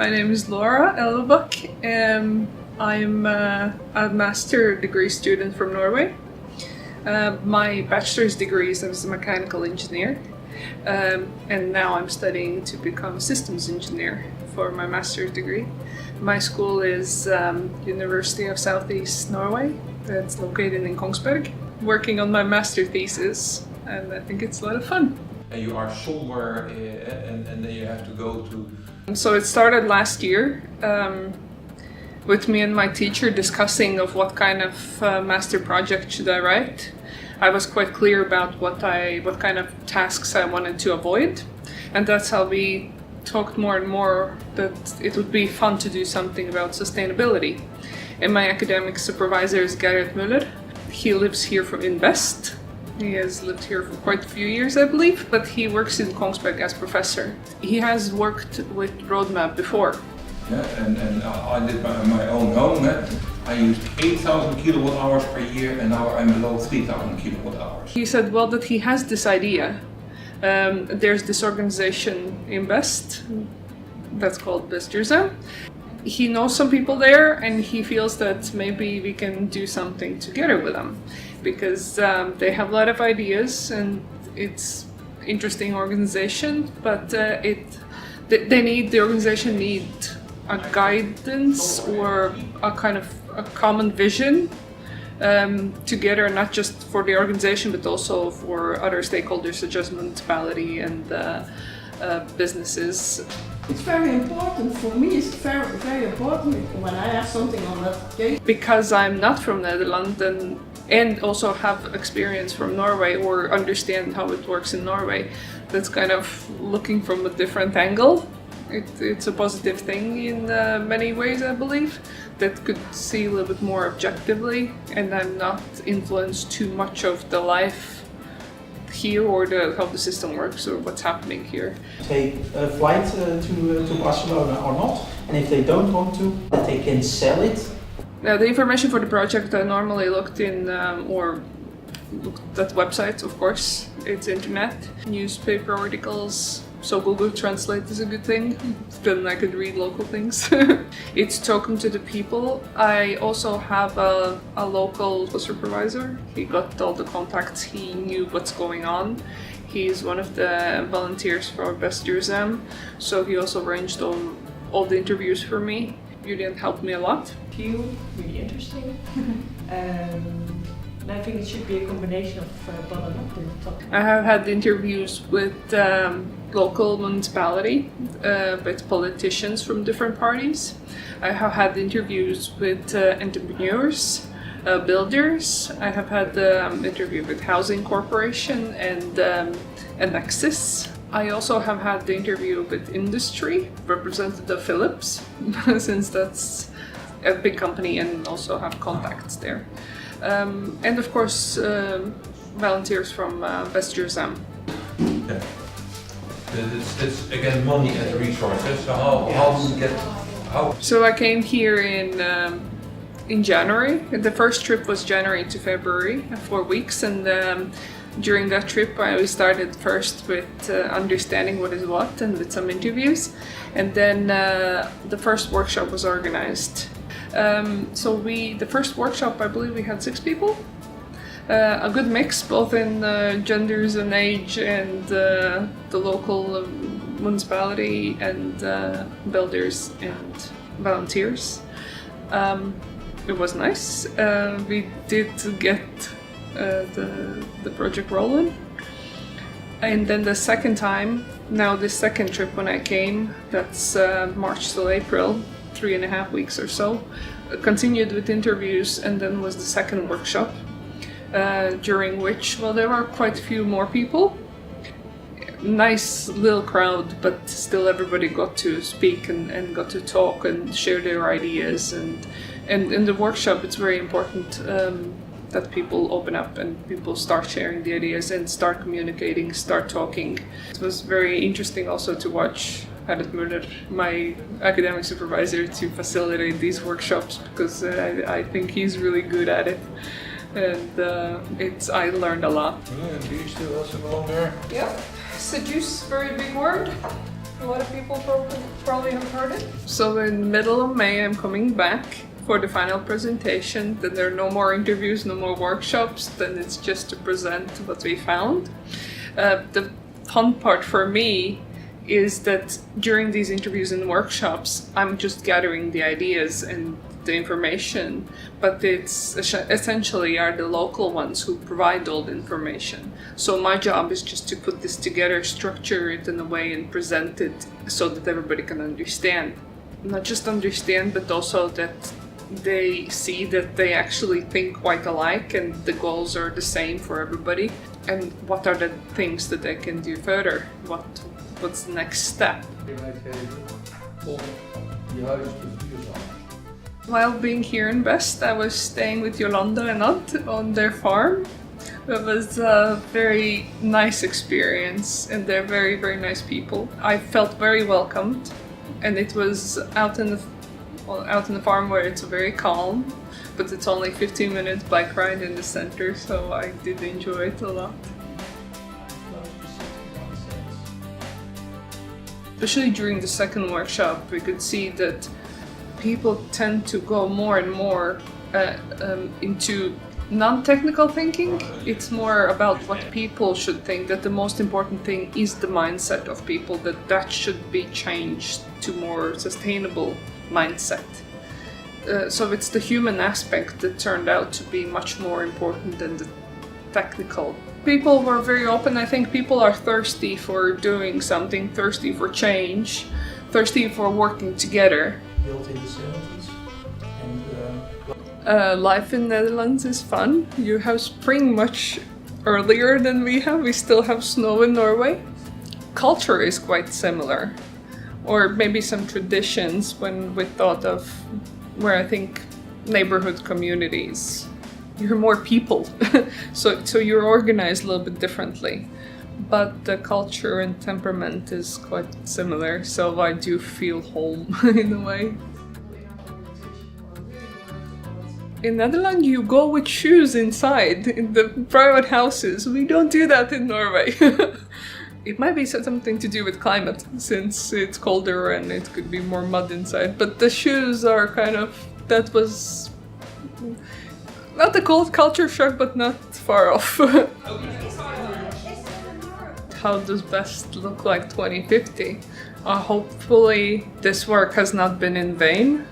My name is Laura Elvebakk. I'm a master degree student from Norway. My bachelor's degree is as a mechanical engineer, and now I'm studying to become a systems engineer for my master's degree. My school is University of Southeast Norway. It's located in Kongsberg. Working on my master thesis, and I think it's a lot of fun. And you are somewhere, and then you have to go to. So it started last year with me and my teacher discussing of what kind of master project should I write. I was quite clear about what kind of tasks I wanted to avoid, and that's how we talked more and more that it would be fun to do something about sustainability. And my academic supervisor is Gerrit Muller. He lives here from Invest. He has lived here for quite a few years, I believe, but he works in Kongsberg as professor. He has worked with Roadmap before. Yeah, and I did my own home. I used 8,000 kilowatt hours per year, and now I'm below 3,000 kilowatt hours. He said, well, that he has this idea. There's this organization, Invest, that's called Duurzaam. He knows some people there, and he feels that maybe we can do something together with them, because they have a lot of ideas, and it's interesting organization, but the organization need a guidance or a kind of a common vision together, not just for the organization but also for other stakeholders such as municipality and businesses. It's very important for me. It's very, very important when I have something on that case. Because I'm not from Netherlands and also have experience from Norway or understand how it works in Norway, that's kind of looking from a different angle. It's a positive thing in many ways, I believe, that could see a little bit more objectively, and I'm not influenced too much of the life here or how the system works or what's happening here. Take a flight to Barcelona or not, and if they don't want to, that they can sell it. Now, the information for the project I normally looked in or looked at websites, of course. It's internet, newspaper articles, so Google Translate is a good thing, then I could read local things. It's talking to the people. I also have a local supervisor. He got all the contacts, he knew what's going on. He's one of the volunteers for Duurzaam, so he also arranged all the interviews for me. Jurjen helped me a lot. Feel really interesting. And I think it should be a combination of bottom up and top. I have had interviews with local municipality, with politicians from different parties. I have had interviews with entrepreneurs, builders. I have had interview with housing corporation and Nexus. I also have had the interview with industry, Representative Philips, since that's a big company and also have contacts there. And of course, volunteers from Duurzaam. Yeah. It's again money and resources. So how do we get how? So I came here in January. The first trip was January to February, 4 weeks, and during that trip I started first with understanding what is what and with some interviews, and then the first workshop was organized. So the first workshop, I believe we had 6 people. A good mix, both in genders and age, and the local municipality and builders and volunteers. It was nice. We did get the project rolling. And then the second time, now this second trip when I came, that's March till April, 3.5 weeks or so, continued with interviews, and then was the second workshop, during which, well, there were quite a few more people. Nice little crowd, but still everybody got to speak and got to talk and share their ideas, and in the workshop it's very important that people open up and people start sharing the ideas and start communicating, start talking. It was very interesting also to watch Gerrit Muller, my academic supervisor, to facilitate these workshops, because I think he's really good at it. And I learned a lot. Do you still have some on there? Yeah, seduce, very big word. A lot of people probably have heard it. So in the middle of May, I'm coming back for the final presentation. Then there are no more interviews, no more workshops. Then it's just to present what we found. The fun part for me is that during these interviews and workshops, I'm just gathering the ideas and the information, but it's essentially are the local ones who provide all the information. So my job is just to put this together, structure it in a way and present it so that everybody can understand. Not just understand, but also that they see that they actually think quite alike and the goals are the same for everybody. And what are the things that they can do further? What's the next step? While being here in West, I was staying with Jolanda and Odd on their farm. It was a very nice experience and they're very, very nice people. I felt very welcomed, and it was out in the farm where it's very calm, but it's only 15 minutes bike ride in the center, so I did enjoy it a lot. Especially during the second workshop, we could see that people tend to go more and more into non-technical thinking. It's more about what people should think, that the most important thing is the mindset of people, that should be changed to more sustainable mindset. So it's the human aspect that turned out to be much more important than the technical. People were very open. I think people are thirsty for doing something, thirsty for change, thirsty for working together. Built in the 70s. And life in Netherlands is fun. You have spring much earlier than we have. We still have snow in Norway. Culture is quite similar. Or maybe some traditions when we thought of where I think neighborhood communities. You're more people, so you're organized a little bit differently. But the culture and temperament is quite similar, so I do feel home in a way. In Netherlands, you go with shoes inside in the private houses. We don't do that in Norway. It might be something to do with climate, since it's colder and it could be more mud inside. But the shoes are that was not a cold culture shock, but not far off. How does Best look like 2050? Hopefully this work has not been in vain.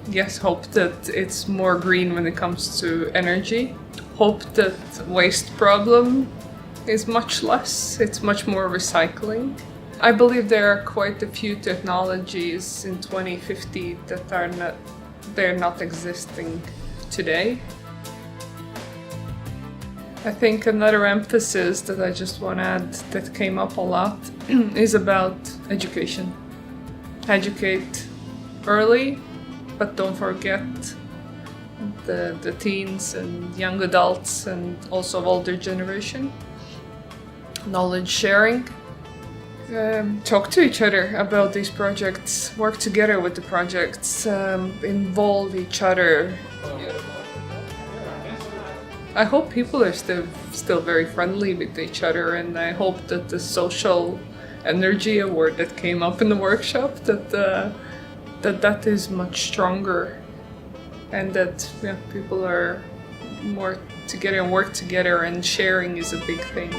Yes, hope that it's more green when it comes to energy. Hope that waste problem is much less, it's much more recycling. I believe there are quite a few technologies in 2050 that they're not existing today. I think another emphasis that I just want to add that came up a lot is about education. Educate early, but don't forget the teens and young adults and also older generation. Knowledge sharing. Talk to each other about these projects, work together with the projects, involve each other. I hope people are still very friendly with each other, and I hope that the social energy award that came up in the workshop, that is much stronger, and that people are more together and work together, and sharing is a big thing.